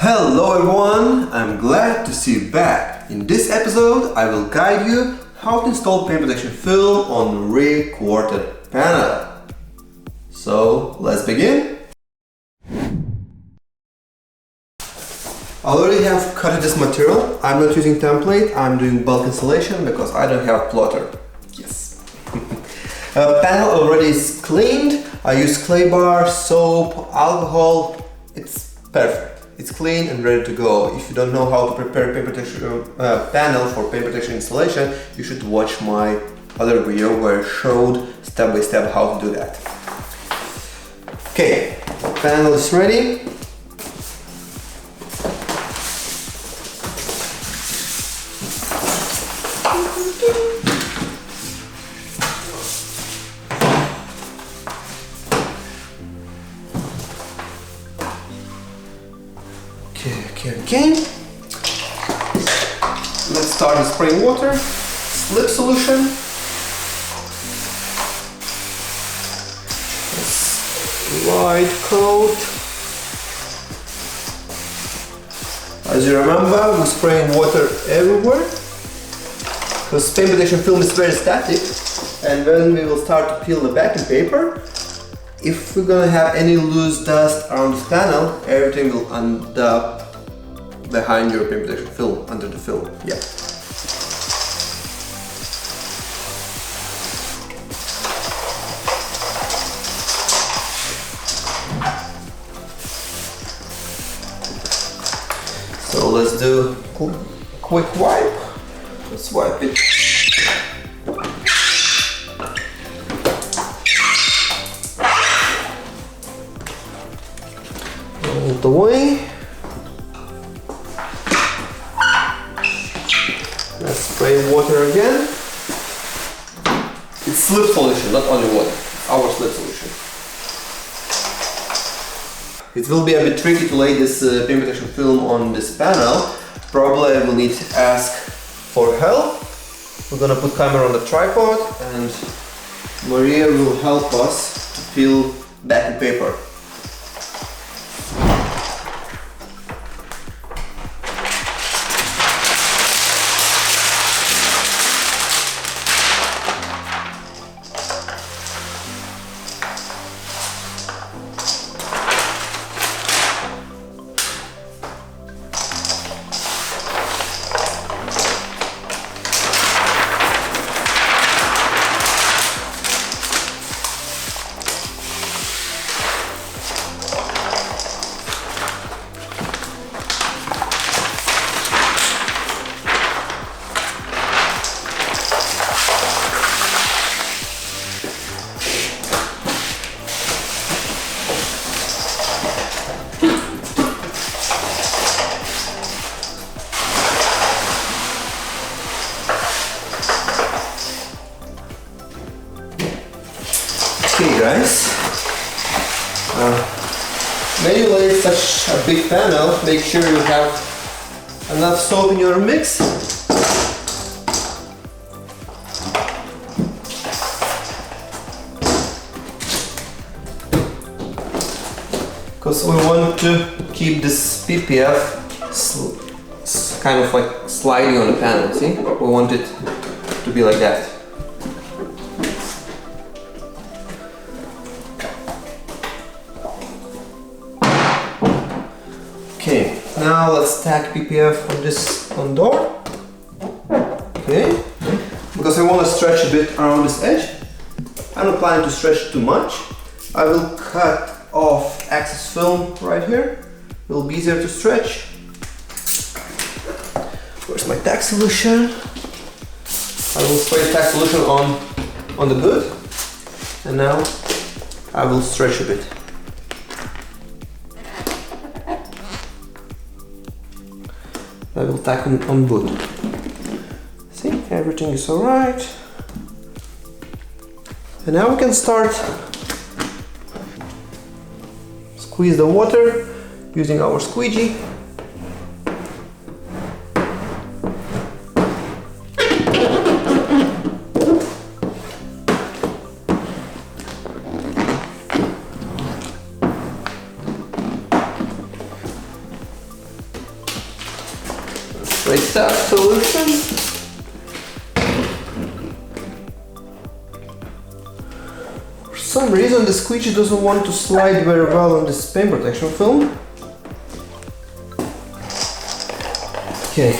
Hello everyone, I'm glad to see you back. In this episode, I will guide you how to install paint protection film on rear quarter panel. So let's begin. I already have cut this material. I'm not using template, I'm doing bulk installation because I don't have plotter. Yes. Panel already is cleaned. I use clay bar, soap, alcohol. It's perfect. It's clean and ready to go. If you don't know how to prepare paint protection panel for paint protection installation, you should watch my other video where I showed step by step how to do that. Okay, panel is ready. Okay. Let's start with spraying water, slip solution. Light coat. As you remember, we're spraying water everywhere because paint protection film is very static, and when we will start to peel the backing paper, if we're gonna have any loose dust around this panel, everything will end up behind your paint protection film, under the film. Yeah. So let's do a quick wipe. Let's wipe it. All the way. Let's spray water again. It's slip solution, not only water. Our slip solution. It will be a bit tricky to lay this paint protection film on this panel. Probably I will need to ask for help. We're gonna put camera on the tripod and Maria will help us to peel backing paper. Okay guys, when you lay such a big panel, make sure you have enough soap in your mix. Because we want to keep this PPF kind of like sliding on the panel, see? We want it to be like that. Okay, now let's stack PPF on this door. Okay, because I want to stretch a bit around this edge. I'm not planning to stretch too much. I will cut off excess film right here. It will be easier to stretch. Where's my tack solution? I will spray tack solution on the good, and now I will stretch a bit. I will tack on wood. See, everything is alright. And now we can start squeeze the water using our squeegee. straight tap solution. For some reason the squeegee doesn't want to slide very well on this paint protection film. Okay,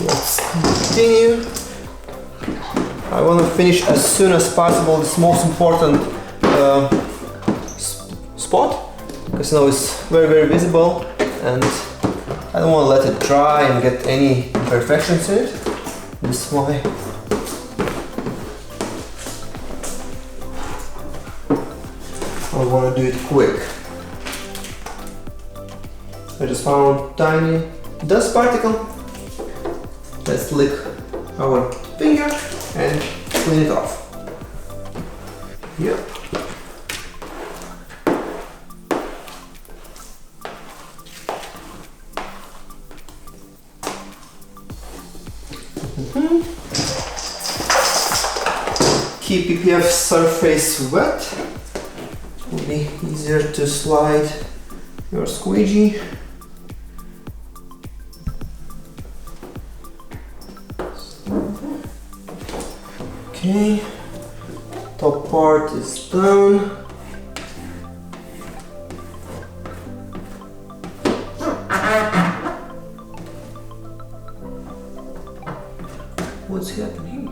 let's continue. I want to finish as soon as possible this most important spot, because now it's very visible and I don't want to let it dry and get any imperfections in it. This is why I want to do it quick. I just found tiny dust particle. Let's lick our finger and clean it off. Yep. Keep PPF surface wet. It will be easier to slide your squeegee. Okay, top part is done. What's happening?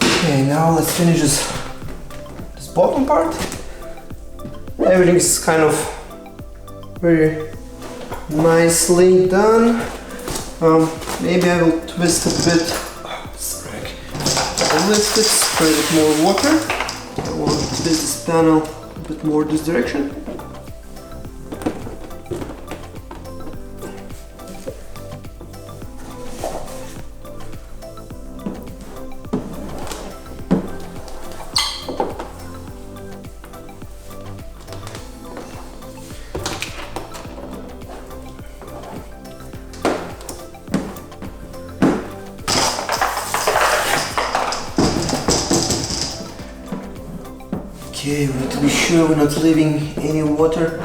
Okay, now let's finish this bottom part. Everything is kind of very nicely done. Maybe I will twist a bit. Twist it, spray a bit more water. I want to twist this panel a bit more this direction. Okay, we need to be sure we're not leaving any water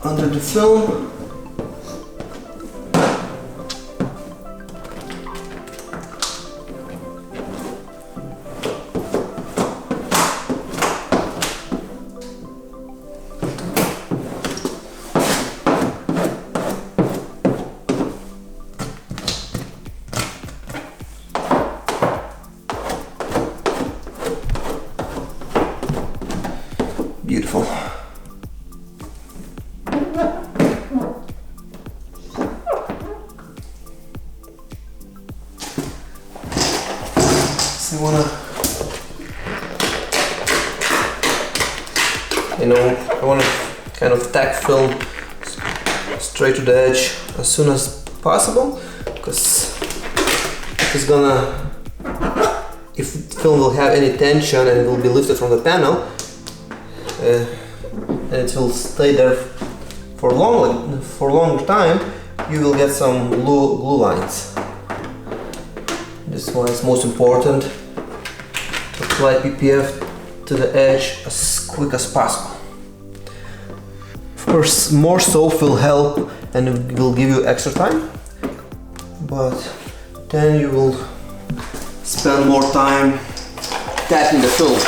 under the film. Beautiful. So I wanna kind of tack film straight to the edge as soon as possible, because it's gonna, if the film will have any tension and it will be lifted from the panel, and it will stay there for longer time, you will get some glue lines. This is why it's most important to apply PPF to the edge as quick as possible. Of course, more soap will help and it will give you extra time, but then you will spend more time tapping the film.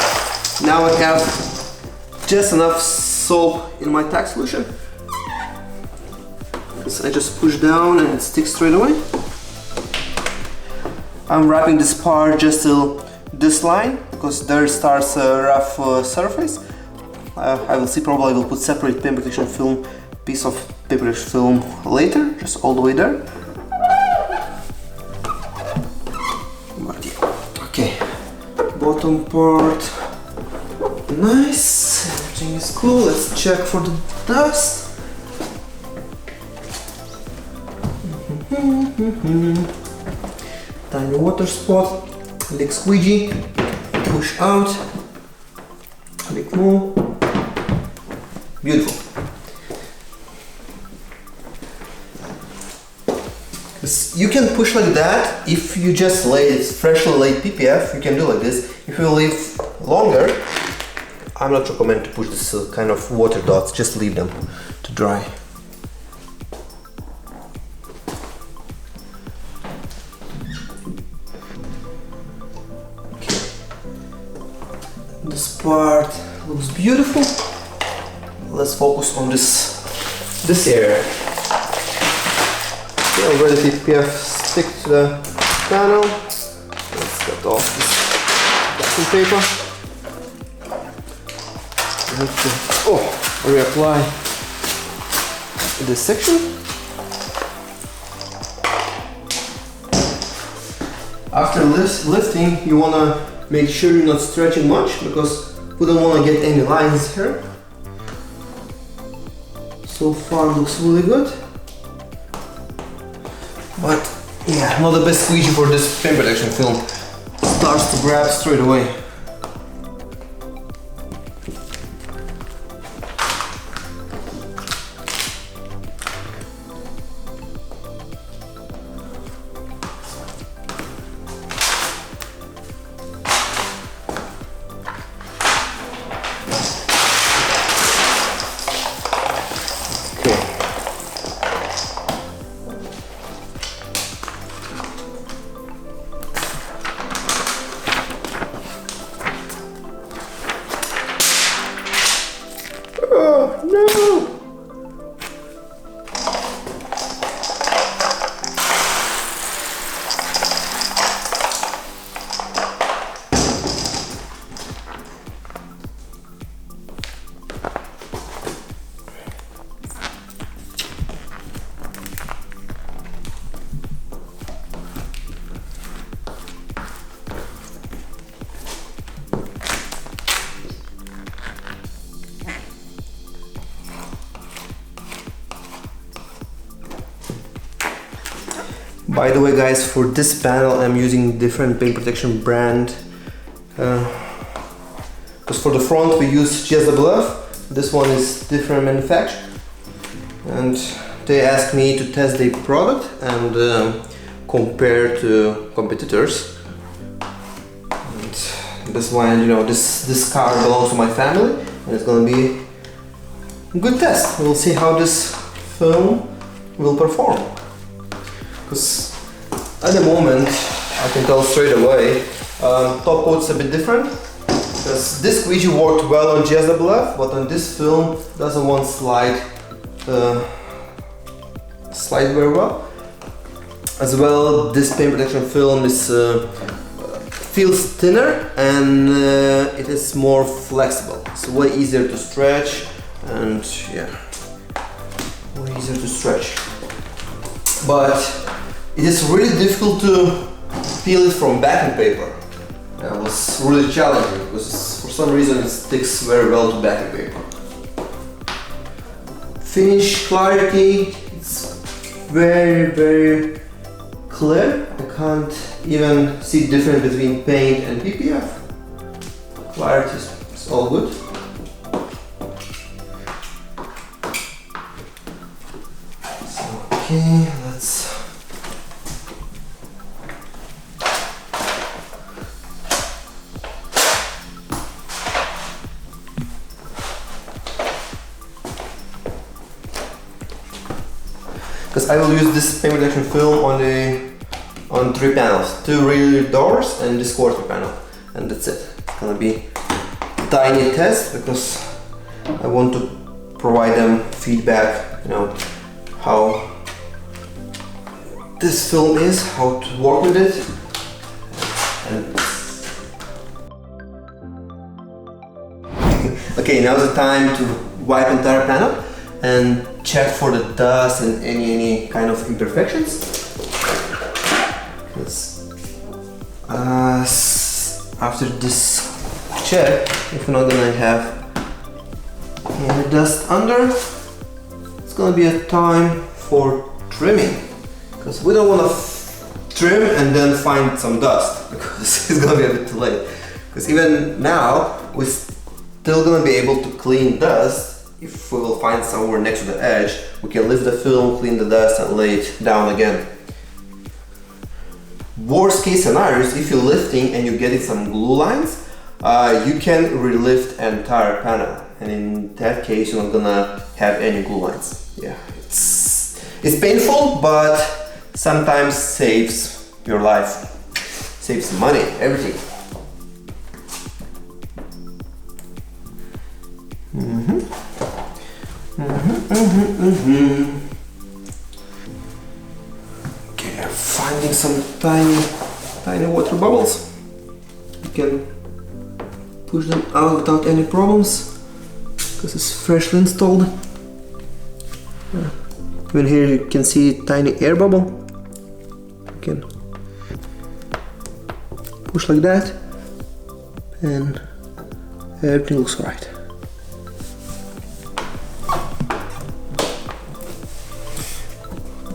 Now I have just enough soap in my tack solution, so I just push down and it sticks straight away. I'm wrapping this part just till this line, because there starts a rough surface. I will see, probably I will put separate paint protection film, piece of paper protection film later, just all the way there. But yeah. Okay, bottom part, nice, everything is cool. Let's check for the dust. Tiny water spot, lick squeegee, push out, lick more. Beautiful. You can push like that if you just freshly laid PPF. You can do like this. If you leave longer, I'm not recommend to push this kind of water dots, just leave them to dry. Okay. This part looks beautiful. Let's focus on this area. Okay, already PPF stick to the panel. Let's cut off this packing paper. Reapply this section. After lifting, you want to make sure you're not stretching much, because we don't want to get any lines here. So far looks really good, but yeah, not the best squeegee for this paint protection film. Starts to grab straight away. By the way guys, for this panel I'm using different paint protection brand. Because for the front we use GSWF, this one is different manufacturer. And they asked me to test the product and compare to competitors. And this one, you know, this car belongs to my family and it's gonna be a good test. We'll see how this film will perform. Because at the moment, I can tell straight away, top coat's a bit different. Because this squeegee worked well on GSWF, but on this film doesn't want slide very well. As well, this paint protection film is feels thinner and it is more flexible. It's way easier to stretch and yeah, way easier to stretch. But it is really difficult to peel it from backing paper. It was really challenging because for some reason it sticks very well to backing paper. Finish clarity, it's very clear. I can't even see the difference between paint and PPF. Clarity is all good. So, okay, let's because I will use this paint protection film on 3 panels, 2 rear doors and this quarter panel, and that's it. It's gonna be a tiny test because I want to provide them feedback, you know, how this film is, how to work with it. And okay, now's the time to wipe entire panel and check for the dust and any kind of imperfections. After this check, if we're not gonna have any dust under, it's gonna be a time for trimming, because we don't want to trim and then find some dust, because it's gonna be a bit too late. Because even now we're still gonna be able to clean dust. If we will find somewhere next to the edge, we can lift the film, clean the dust and lay it down again. Worst case scenario is if you're lifting and you're getting some glue lines, you can relift entire panel, and in that case you're not gonna have any glue lines. Yeah, it's painful, but sometimes saves your life, saves money, everything. Okay, I'm finding some tiny water bubbles. You can push them out without any problems because it's freshly installed. Even here you can see a tiny air bubble. You can push like that and everything looks right.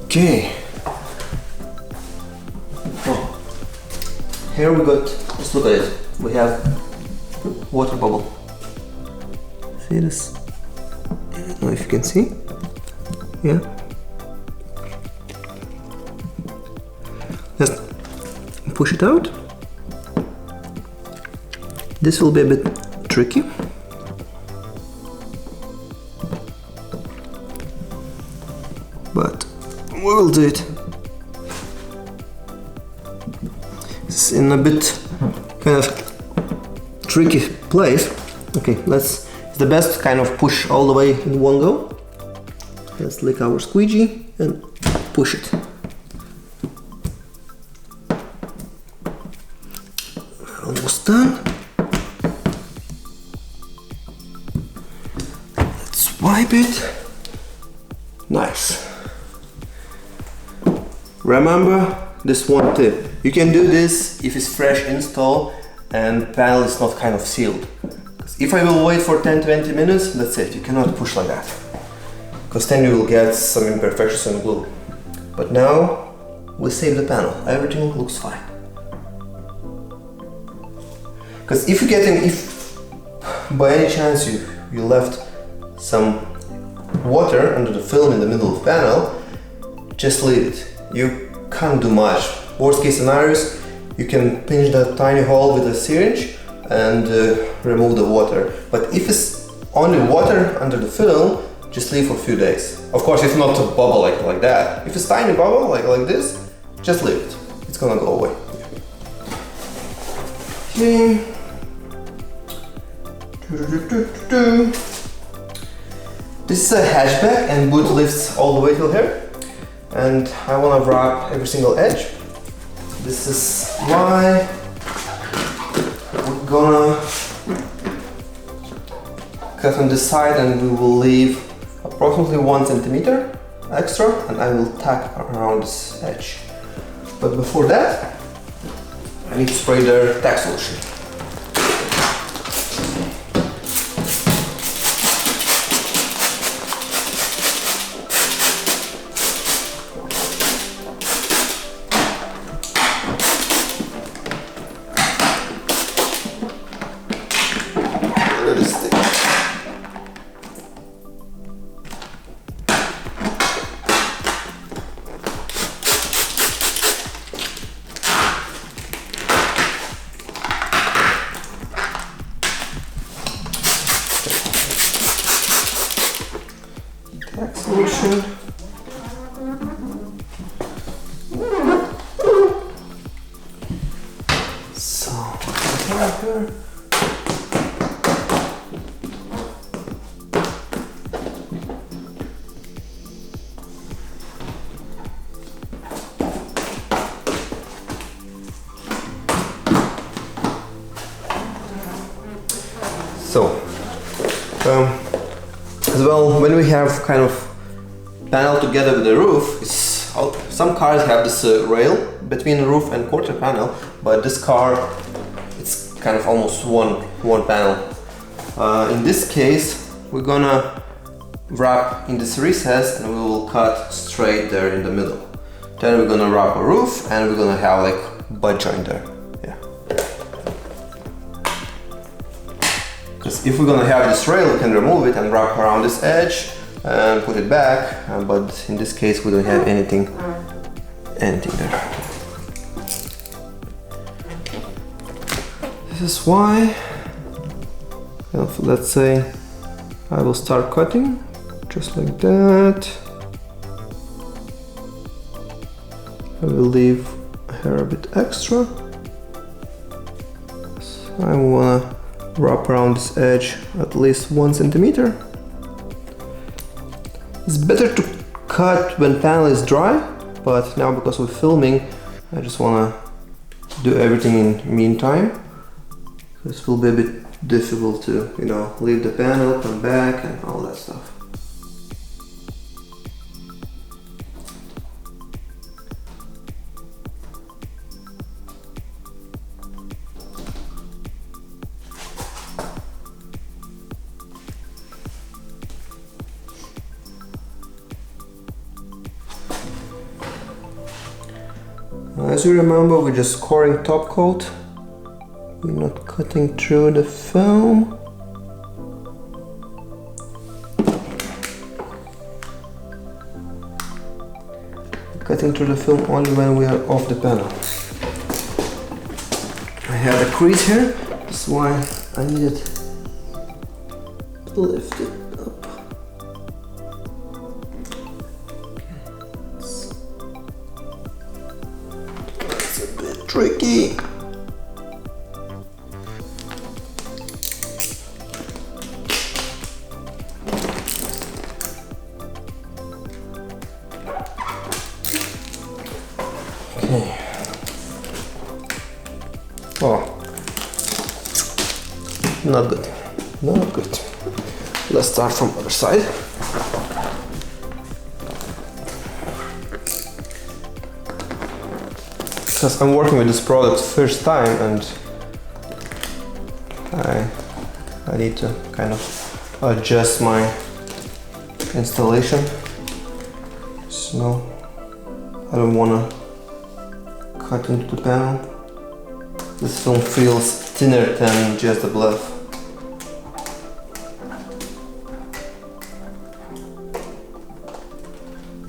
Okay. Oh. Here we got, just look at it. We have water bubble. See this? I don't know if you can see. Yeah. Just push it out. This will be a bit tricky. But we will do it. It's in a bit kind of tricky place. Okay, it's the best kind of push all the way in one go. Let's lick our squeegee and push it. Almost done. Let's wipe it. Nice. Remember this one tip. You can do this if it's fresh install and panel is not kind of sealed. If I will wait for 10-20 minutes, that's it. You cannot push like that, because then you will get some imperfections in glue. But now we save the panel. Everything looks fine. Because if by any chance you left some water under the film in the middle of the panel, just leave it. You can't do much. Worst case scenarios, you can pinch that tiny hole with a syringe and remove the water. But if it's only water under the film, just leave for a few days. Of course, if not a bubble like that. If it's tiny bubble like this, just leave it. It's gonna go away. Okay. This is a hatchback and boot lifts all the way till here. And I want to wrap every single edge. This is why we're gonna cut on this side, and we will leave approximately 1 centimeter extra, and I will tack around this edge. But before that, I need to spray the tack solution. Solution. So, here. So, as well, when we have kind of panel together with the roof, some cars have this rail between the roof and quarter panel, but this car, it's kind of almost one panel. In this case, we're gonna wrap in this recess and we will cut straight there in the middle. Then we're gonna wrap a roof and we're gonna have like butt joint there. Yeah. Because if we're gonna have this rail, we can remove it and wrap around this edge and put it back, but in this case we don't have anything there. This is why let's say I will start cutting just like that. I will leave here a bit extra. So I wanna wrap around this edge at least 1 centimeter. It's better to cut when panel is dry, but now because we're filming, I just wanna do everything in meantime. This will be a bit difficult to, you know, leave the panel, come back and all that stuff. As you remember, we're just scoring top coat. We're not cutting through the film. Cutting through the film only when we are off the panel. I had a crease here, that's why I needed to lift it up. That's a bit tricky. Okay. Oh, not good, not good. Let's start from other side. Because I'm working with this product first time and I need to kind of adjust my installation. So I don't want to cut into the panel. This film feels thinner than just the bluff.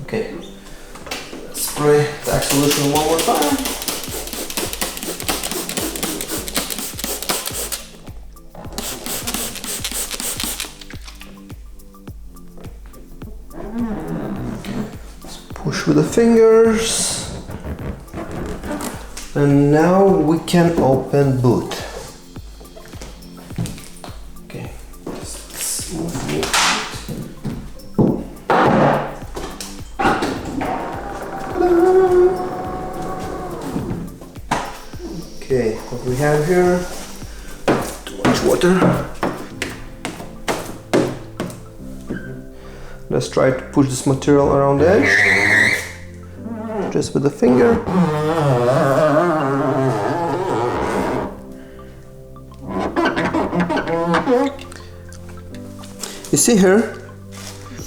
Okay, let's spray the X solution one more time. Let's push with the fingers. And now we can open boot. Okay, let's move it. Okay, what we have here? Too much water. Let's try to push this material around the edge. Just with the finger. You see here,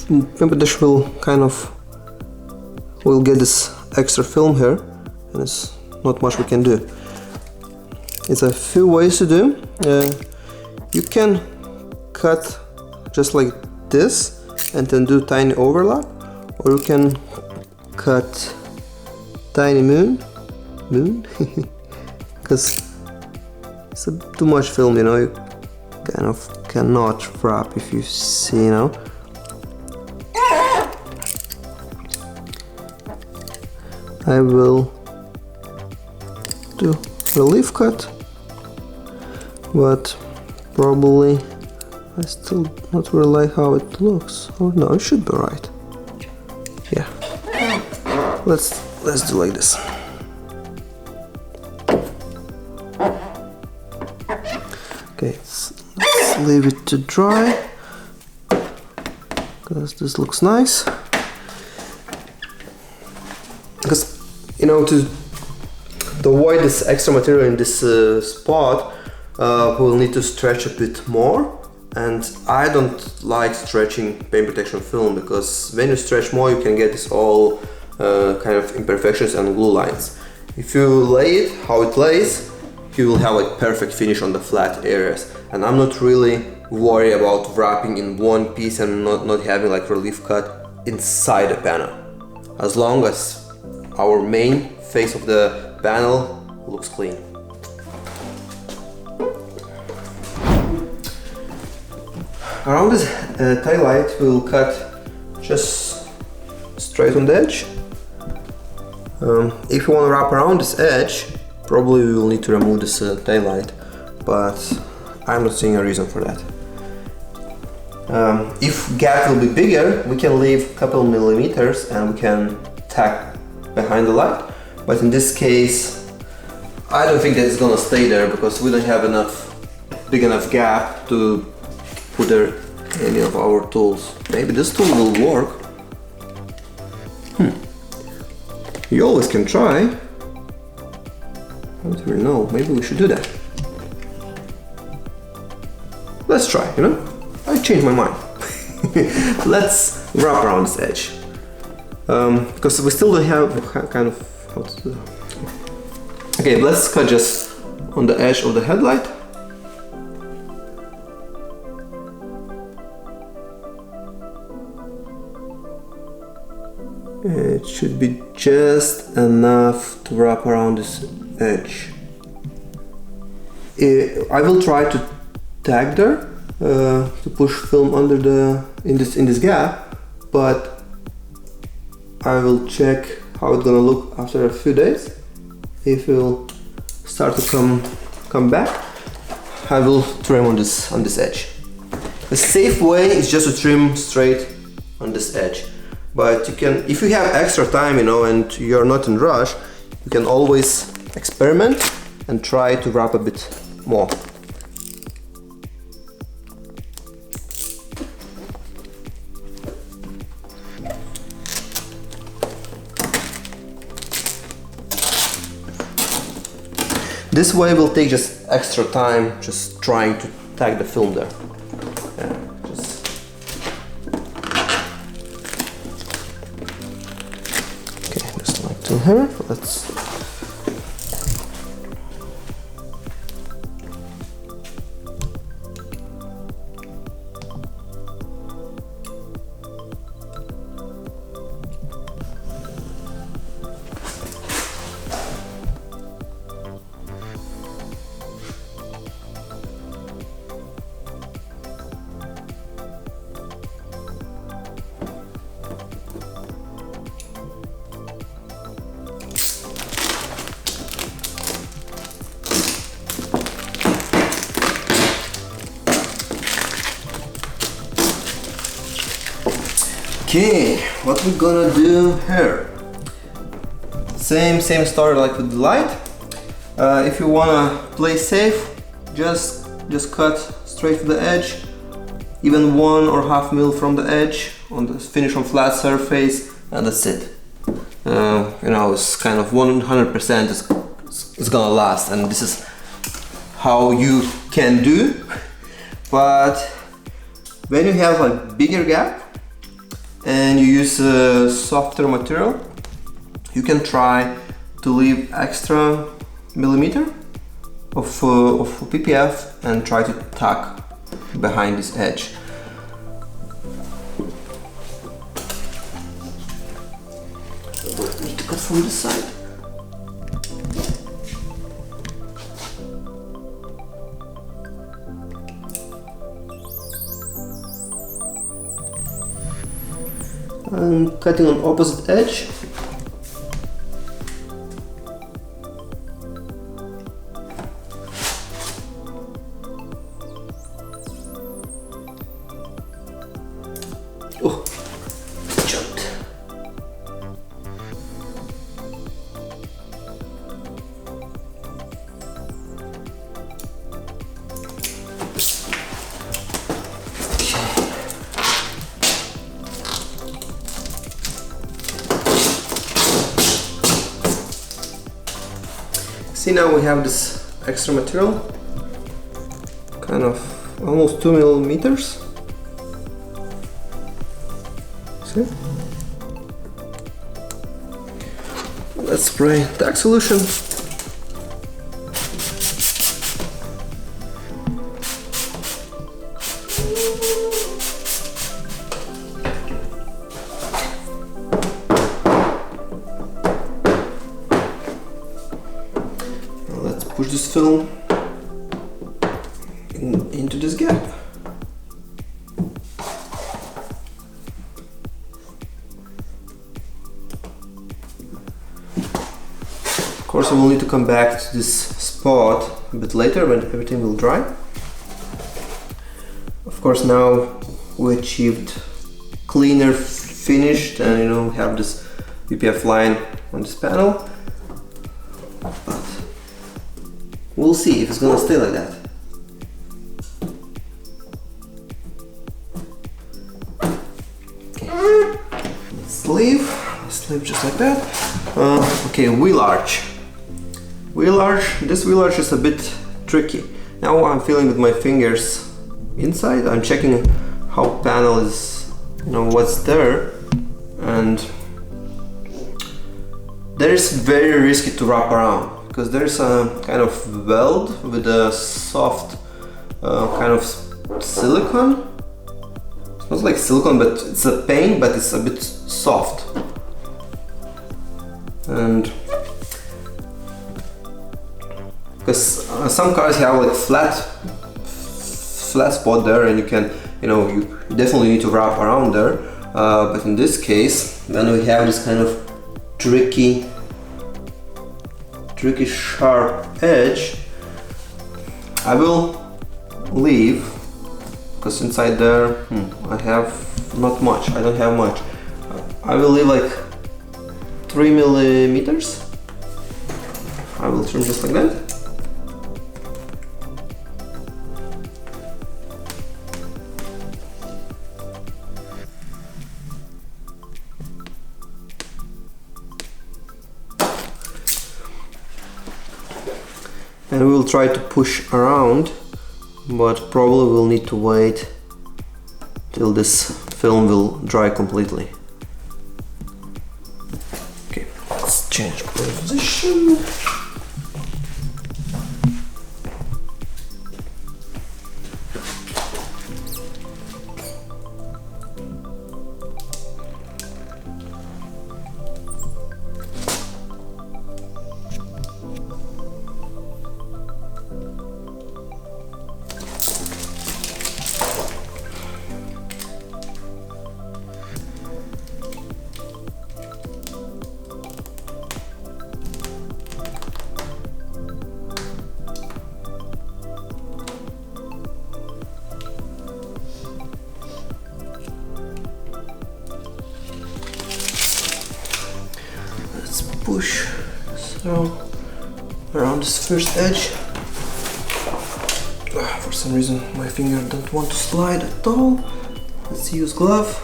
maybe this will we'll get this extra film here, and it's not much we can do. It's a few ways to do. You can cut just like this and then do tiny overlap, or you can cut tiny moon, because it's too much film, you know. You kind of cannot wrap if you see, you know. I will do relief cut, but probably I still not really like how it looks. Oh no, it should be right. Yeah, let's do like this. Okay, let's leave it to dry, because this looks nice. Because, you know, to avoid this extra material in this spot, we'll need to stretch a bit more. And I don't like stretching paint protection film, because when you stretch more you can get this all kind of imperfections and glue lines. If you lay it how it lays, you will have like perfect finish on the flat areas. And I'm not really worried about wrapping in one piece and not having like relief cut inside the panel, as long as our main face of the panel looks clean. Around this tail light we'll cut just straight on the edge. If you want to wrap around this edge, probably we will need to remove this tail light, but I'm not seeing a reason for that. If gap will be bigger, we can leave a couple millimeters and we can tack behind the light, but in this case I don't think that it's gonna stay there because we don't have big enough gap to put there any of our tools. Maybe this tool will work. You always can try. I don't really know, maybe we should do that. Let's try, you know? I changed my mind. Let's wrap around this edge. Because we still don't have kind of how to do that. Okay, let's cut just on the edge of the headlight. It should be just enough to wrap around this edge. I will try to tag there to push film under in this gap, but I will check how it's gonna look after a few days. If it will start to come back, I will trim on this edge. The safe way is just to trim straight on this edge. But you can, if you have extra time, you know, and you're not in rush, you can always experiment and try to wrap a bit more. This way will take just extra time, just trying to tag the film there. Yeah, okay, just like to here. Let's. Okay, what we're gonna do here? Same story like with the light. If you wanna play safe, just cut straight to the edge, even 1 or half mil from the edge, finish on flat surface, and that's it. You know, it's kind of 100% it's gonna last, and this is how you can do. But when you have a bigger gap and you use a softer material, you can try to leave extra millimeter of PPF and try to tack behind this edge. I need to cut from this side. I'm cutting on opposite edge. Oh, jumped. See, now we have this extra material, kind of almost 2 millimeters. See? Let's spray tack solution. Push this film into this gap. course, we will need to come back to this spot a bit later when everything will dry. Of course, now we achieved cleaner finished, and you know, we have this PPF line on this panel, but we'll see if it's gonna stay like that. Okay. Sleeve just like that. Okay, wheel arch. This wheel arch is a bit tricky. Now I'm feeling with my fingers inside. I'm checking how panel is, you know, what's there, and there's very risky to wrap around because there's a kind of weld with a soft kind of silicone. It smells like silicone, but it's a paint, but it's a bit soft. And because some cars have like flat spot there, and you can, you know, you definitely need to wrap around there. But in this case, then we have this kind of tricky sharp edge. I will leave, because inside there I have not much. I don't have much. I will leave like 3 millimeters. I will trim just like that. And we will try to push around, but probably we'll need to wait till this film will dry completely. Okay, let's change position. Push so around this first edge. For some reason my finger don't want to slide at all. Let's use glove.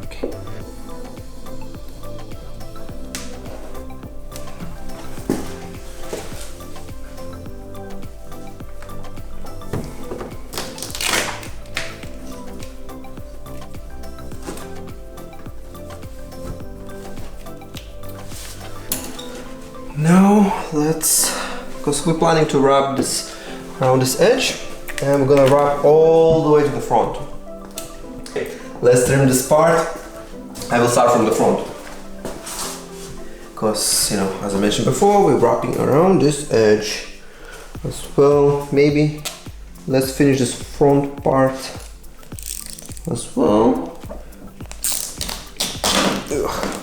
Okay. Now let's, because we're planning to wrap this around this edge, and we're gonna wrap all the way to the front. Okay, let's trim this part. I will start from the front, because, you know, as I mentioned before, we're wrapping around this edge as well. Maybe let's finish this front part as well. Ugh.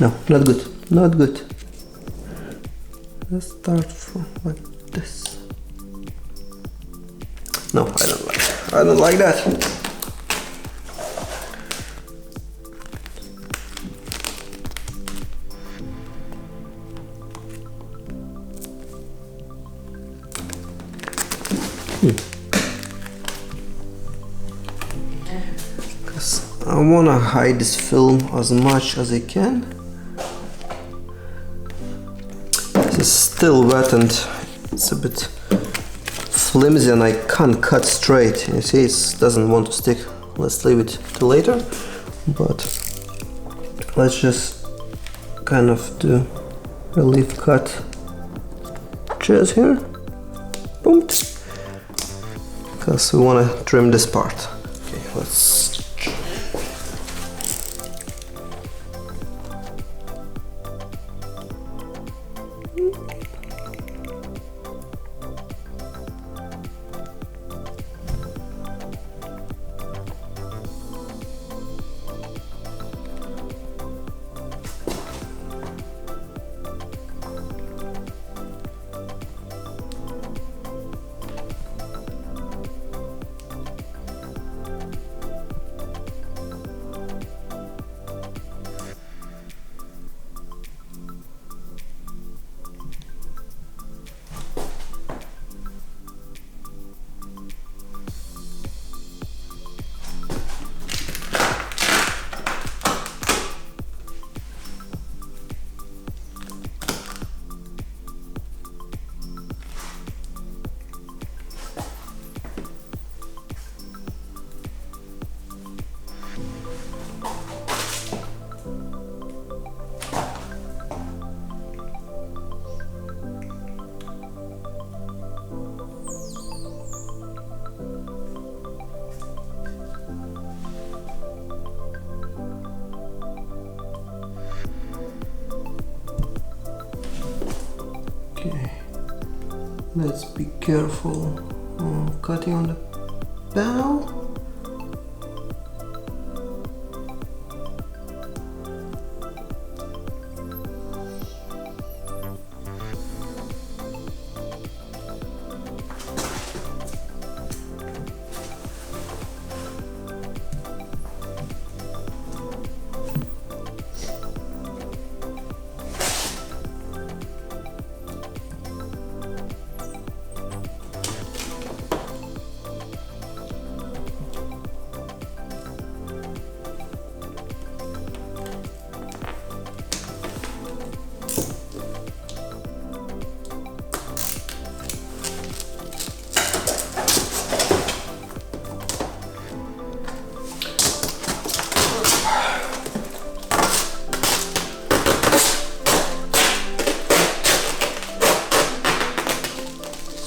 No, not good, not good. Let's start from like this. No, I don't like that. I want to hide this film as much as I can. This is still wet and it's a bit flimsy and I can't cut straight. You see, it doesn't want to stick. Let's leave it till later. But let's just kind of do a leaf cut just here. Boom. Because we want to trim this part. Okay, let's. Let's be careful cutting on the panel.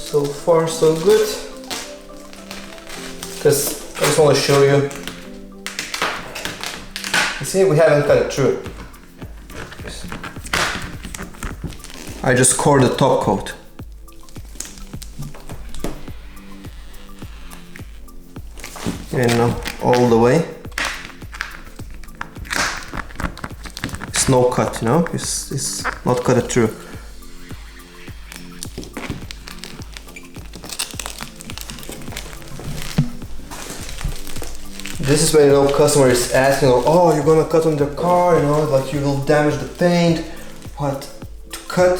So far so good, because I just want to show you. You see, we haven't cut it through. I just scored the top coat. And now all the way. It's no cut, you know, it's not cut it through. This is when, you know, customer is asking, oh, you're gonna cut on the car, you know, like you will damage the paint. But to cut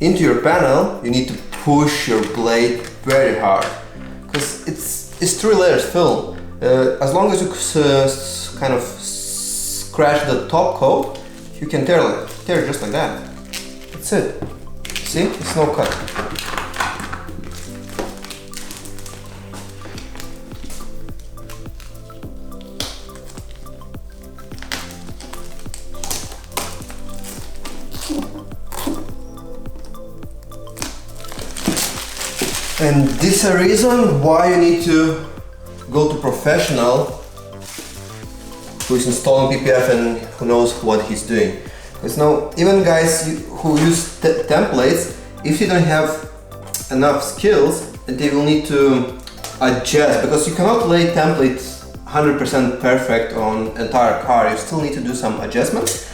into your panel, you need to push your blade very hard, because it's 3 layers film. As long as you kind of scratch the top coat, you can tear just like that. That's it. See, it's no cut. And this is a reason why you need to go to professional who is installing PPF and who knows what he's doing. Because now, even guys who use templates, if you don't have enough skills, they will need to adjust, because you cannot lay templates 100% perfect on entire car. You still need to do some adjustments.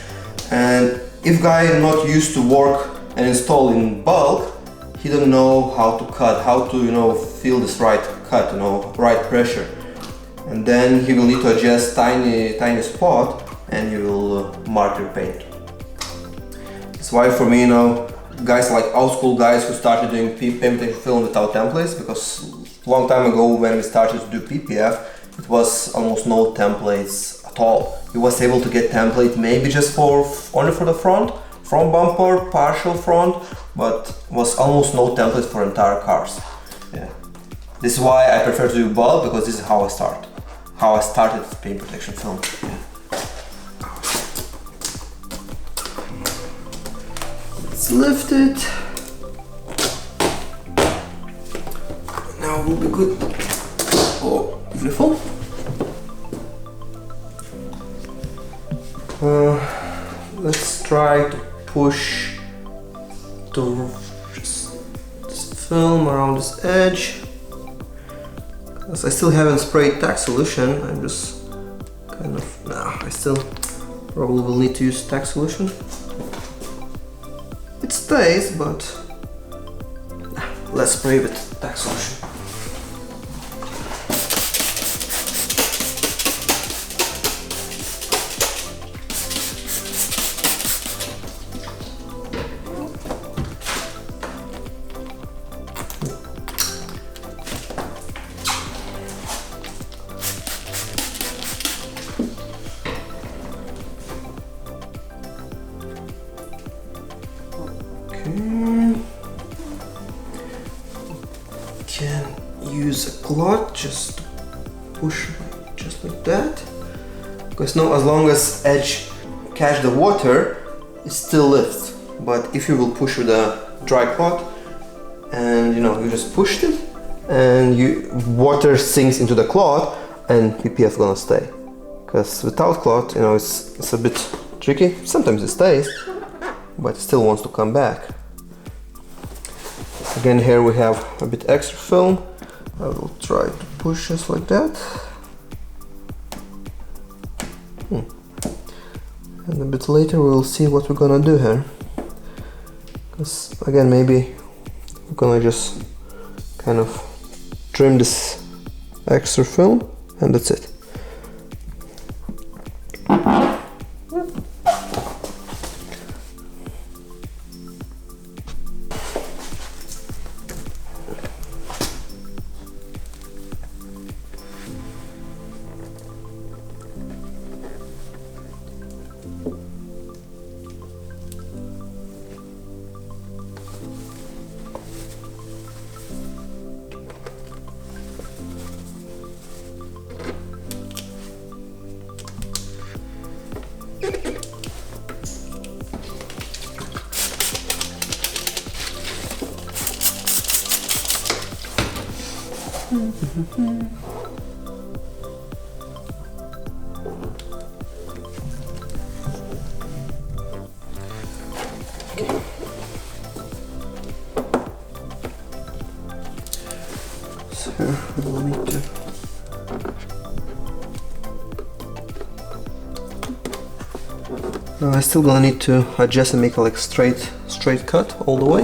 And if guy is not used to work and install in bulk, he don't know how to cut, how to, you know, feel this right cut, you know, right pressure. And then he will need to adjust tiny spot, and you will mark your paint. That's why for me, you know, guys like old school guys who started doing painting film without templates, because a long time ago when we started to do PPF, it was almost no templates at all. He was able to get template maybe just only for the front bumper, partial front, but was almost no template for entire cars. Yeah. This is why I prefer to do bulk, because this is how I started paint protection film. Yeah. Let's lift it. Now we'll be good. Oh, beautiful. Let's try to push this film around this edge. Because I still haven't sprayed tack solution, I'm just kind of, I still probably will need to use tack solution. It stays, but let's spray with tack solution. Can use a cloth just to push just like that, because now as long as edge catch the water, it still lifts. But if you will push with a dry cloth and, you know, you just pushed it and water sinks into the cloth, and PPF gonna stay. Because without cloth, you know, it's a bit tricky. Sometimes it stays, but it still wants to come back. Again, here we have a bit extra film. I will try to push just like that. And a bit later we'll see what we're gonna do here. Because again, maybe we're gonna just kind of trim this extra film and that's it. So we'll need to I still gonna need to adjust and make a like straight cut all the way,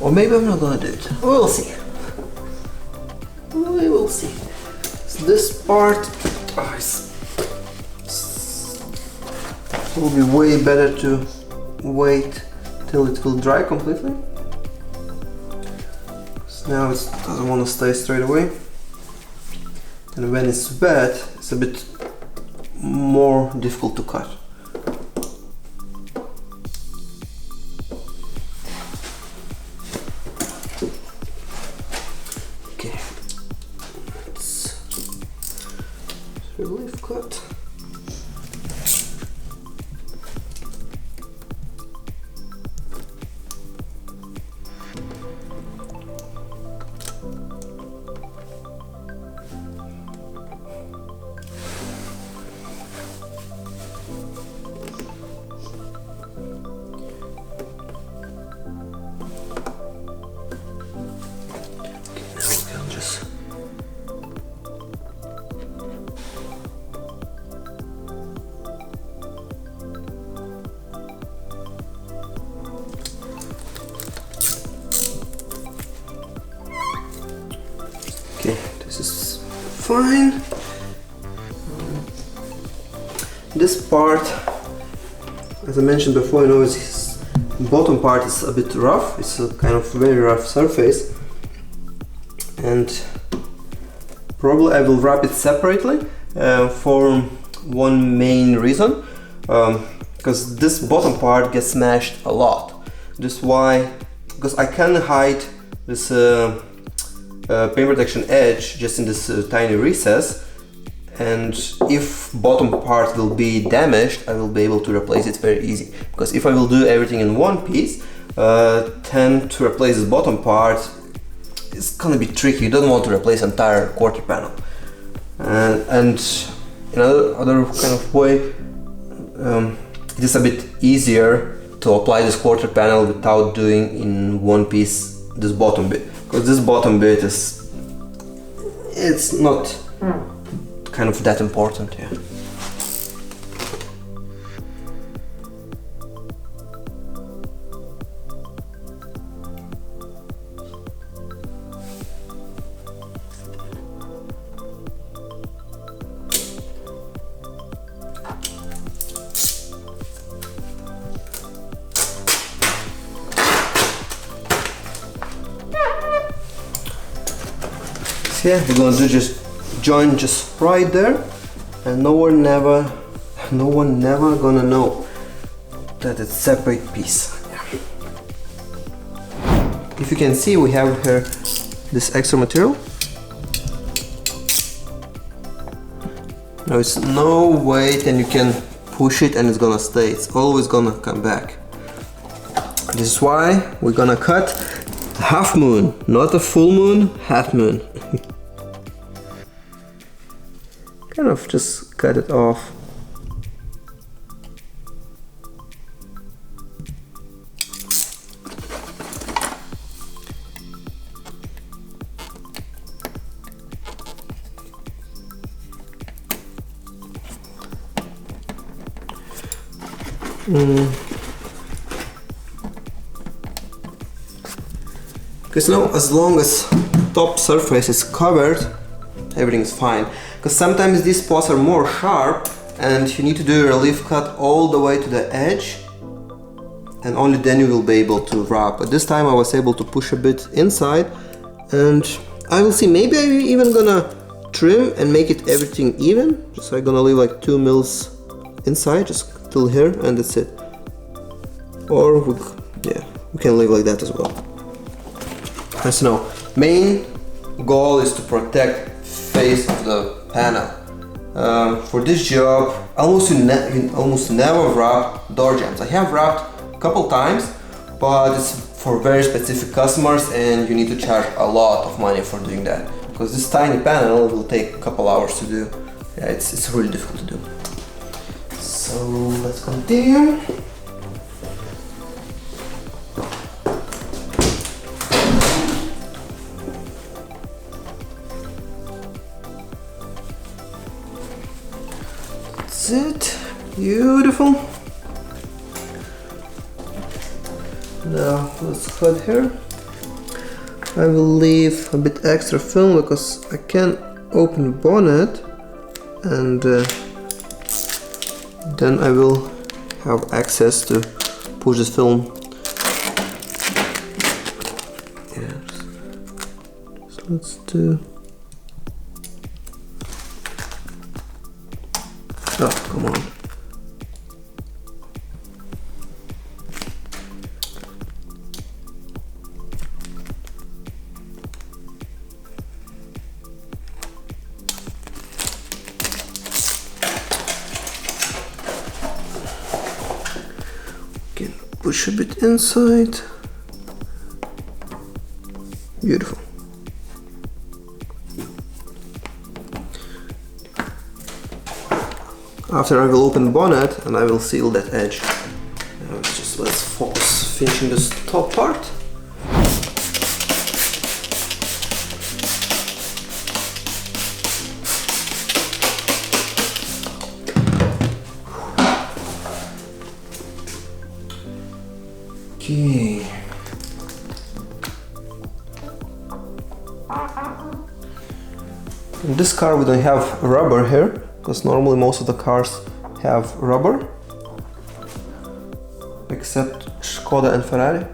or maybe I'm not gonna do it. We'll see. We will see. So this part it will be way better to wait till it will dry completely. So now it doesn't want to stay straight away, and when it's wet, it's a bit more difficult to cut. Okay, let's relief cut. Okay, this is fine. This part, as I mentioned before, you know, its bottom part is a bit rough. It's a kind of very rough surface, and probably I will wrap it separately for one main reason, because this bottom part gets smashed a lot. This is why, because I can hide this paint protection edge just in this tiny recess, and if bottom part will be damaged, I will be able to replace it very easy. Because if I will do everything in one piece, then to replace this bottom part it's gonna be tricky. You don't want to replace entire quarter panel, and in other kind of way, it is a bit easier to apply this quarter panel without doing in one piece this bottom bit. Because this bottom bit it's not kind of that important, yeah. Yeah, we're gonna do just join just right there, and no one never gonna know that it's separate piece. Yeah. If you can see, we have here this extra material. Now it's no weight, and you can push it and it's gonna stay. It's always gonna come back. This is why we're gonna cut half moon, not a full moon, half moon. Kind of just cut it off. Because now, as long as top surface is covered, everything is fine. Because sometimes these spots are more sharp and you need to do a relief cut all the way to the edge, and only then you will be able to wrap. But this time I was able to push a bit inside, and I will see, maybe I'm even gonna trim and make it everything even. So I'm gonna leave like 2 mils inside, just till here, and that's it. Or we can leave like that as well. As you know, main goal is to protect face of the panel. For this job, almost never wrap door jambs. I have wrapped a couple times, but it's for very specific customers and you need to charge a lot of money for doing that, because this tiny panel will take a couple hours to do. Yeah, it's really difficult to do. So let's continue. That's it. Beautiful. Now let's cut here. I will leave a bit extra film because I can open the bonnet, and then I will have access to push this film. Yes. So let's do. Oh, come on. Can push a bit inside. Beautiful. After I will open the bonnet and I will seal that edge. Now let's focus finishing this top part. Okay. In this car we don't have rubber here, because normally most of the cars have rubber, except Škoda and Ferrari.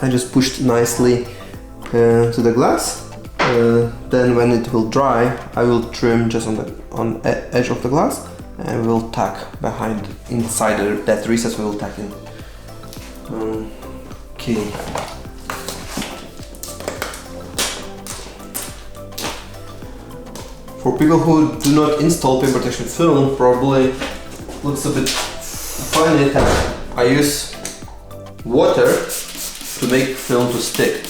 I just pushed nicely to the glass. Then when it will dry, I will trim just on the edge of the glass, and we'll tack behind inside that recess. We will tack in. Okay. For people who do not install paint protection film, probably looks a bit funny that I use water to make film to stick.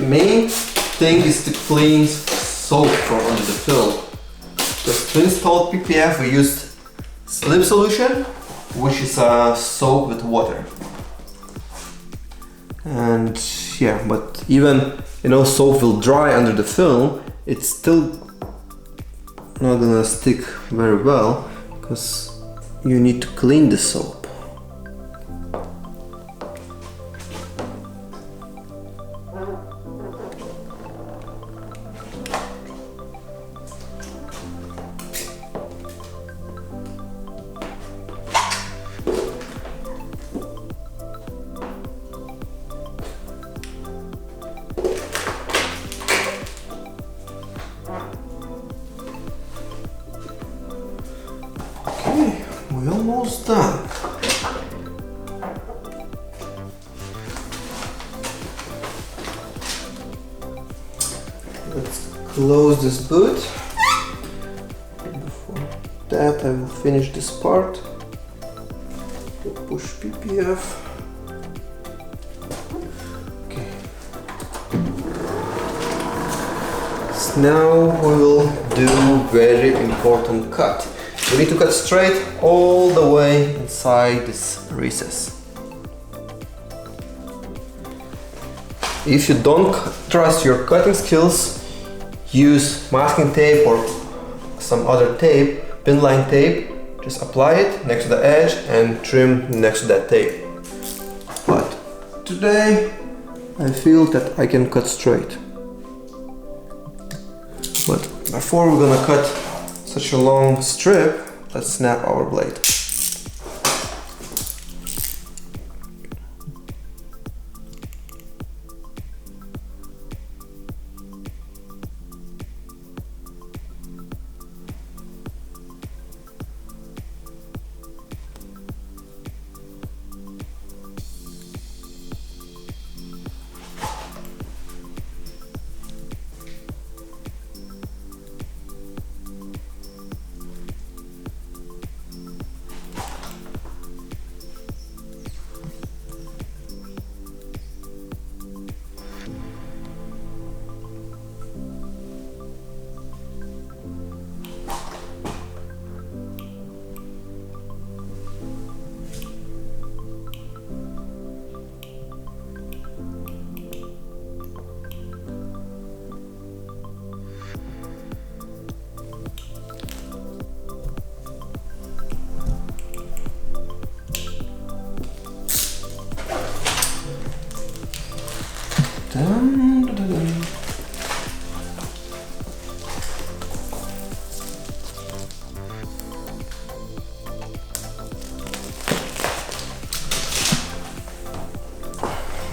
Main thing is to clean soap from under the film. Just to install PPF we used slip solution, which is a soap with water. And yeah, but even soap will dry under the film, it's still not gonna stick very well because you need to clean the soap. We're almost done. Let's close this boot. Before that I will finish this part. Push PPF. Okay. So now we will do very important cut. We need to cut straight all the way inside this recess. If you don't trust your cutting skills, use masking tape or some other tape, pin line tape. Just apply it next to the edge and trim next to that tape. But today I feel that I can cut straight. But before we're gonna cut such a long strip, let's snap our blade.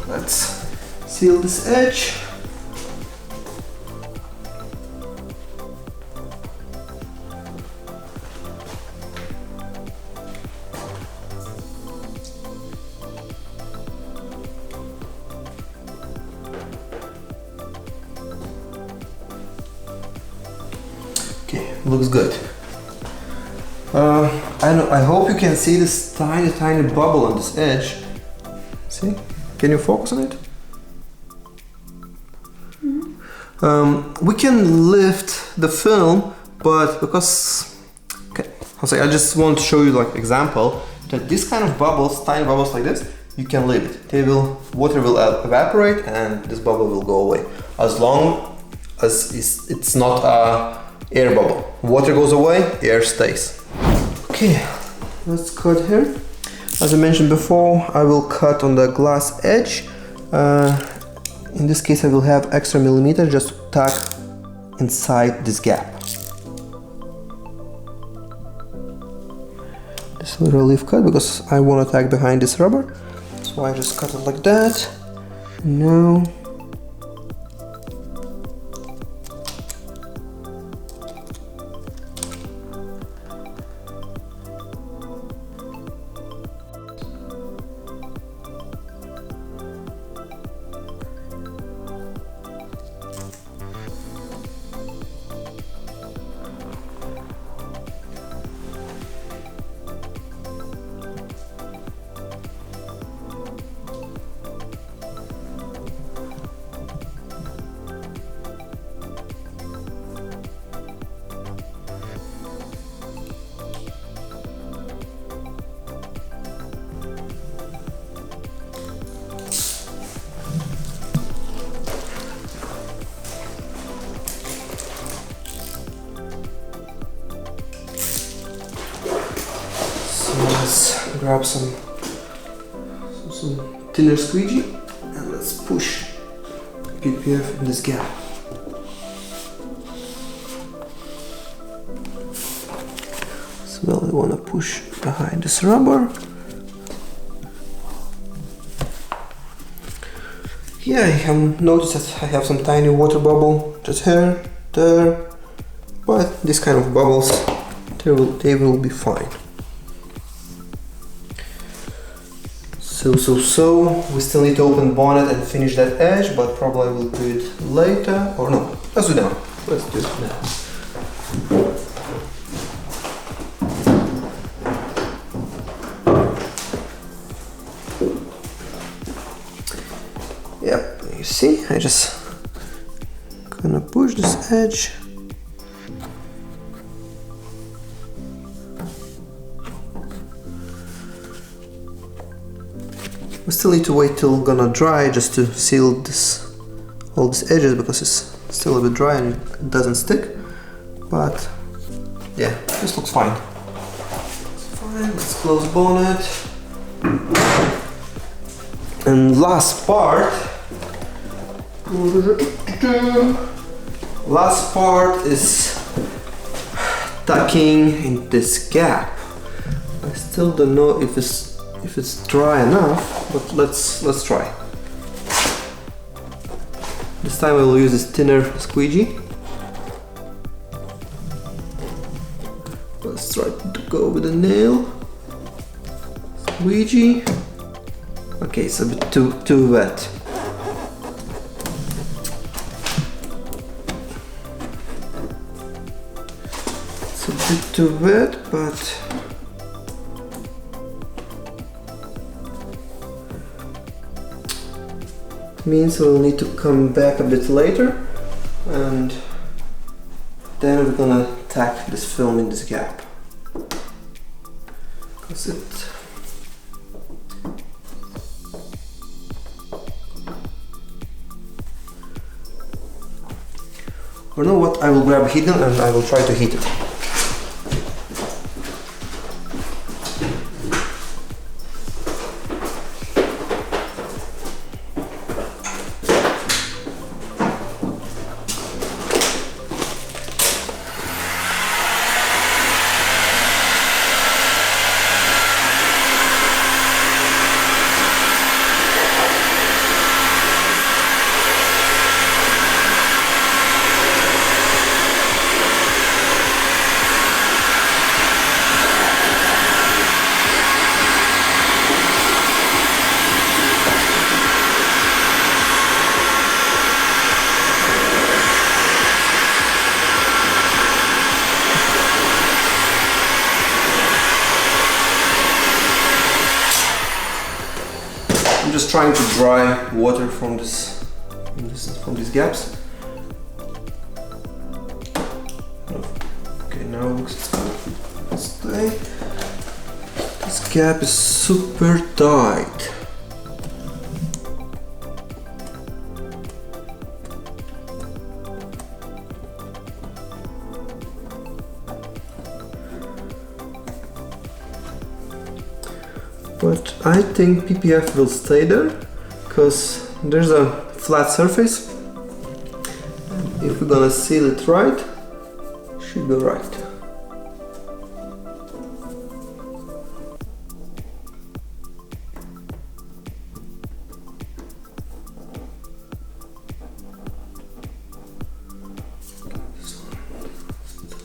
Let's seal this edge. Okay, looks good. I hope you can see this tiny bubble on this edge. See? Can you focus on it? Mm-hmm. We can lift the film, but because I just want to show you like example that this kind of bubbles, tiny bubbles like this, you can leave it. Water will evaporate and this bubble will go away. As long as it's not a air bubble. Water goes away, air stays. Okay, let's cut here. As I mentioned before, I will cut on the glass edge. In this case, I will have extra millimeter just to tack inside this gap. This little leaf cut because I want to tack behind this rubber. So I just cut it like that. Now let's grab some thinner squeegee and let's push PPF in this gap. So well, I want to push behind this rubber. Yeah, I have noticed that I have some tiny water bubble just here, there, but this kind of bubbles, they will be fine. So we still need to open bonnet and finish that edge, but probably I will do it later, or no, let's do it now. Let's do it now. Yep, you see, I just gonna push this edge. We still need to wait till gonna dry just to seal this, all these edges, because it's still a bit dry and it doesn't stick. But yeah, this looks fine. It's fine. Let's close bonnet. And last part. Last part is tucking in this gap. I still don't know if it's dry enough, but let's try. This time I will use this thinner squeegee. Let's try to go with a nail. Squeegee. Okay, it's a bit too wet. It's a bit too wet, but means we'll need to come back a bit later, and then we're gonna tack this film in this gap. Because or know what, I will grab a heat gun and I will try to heat it. I'm just trying to dry water from these gaps. Okay, now it looks it's gonna stay. This gap is super tight. But I think PPF will stay there, because there's a flat surface. If we're gonna seal it right, it should be right.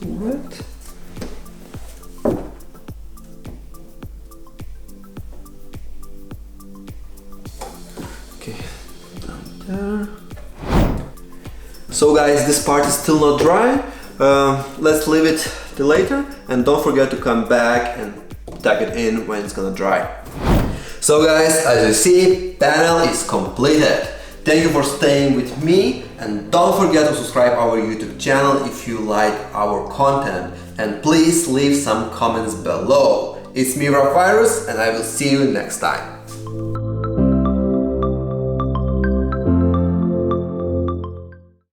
Wet. There. So guys, this part is still not dry. Let's leave it till later, and don't forget to come back and tuck it in when it's gonna dry. So guys, as you see, panel is completed. Thank you for staying with me, and don't forget to subscribe our YouTube channel if you like our content, and please leave some comments below. It's me, Virus, and I will see you next time.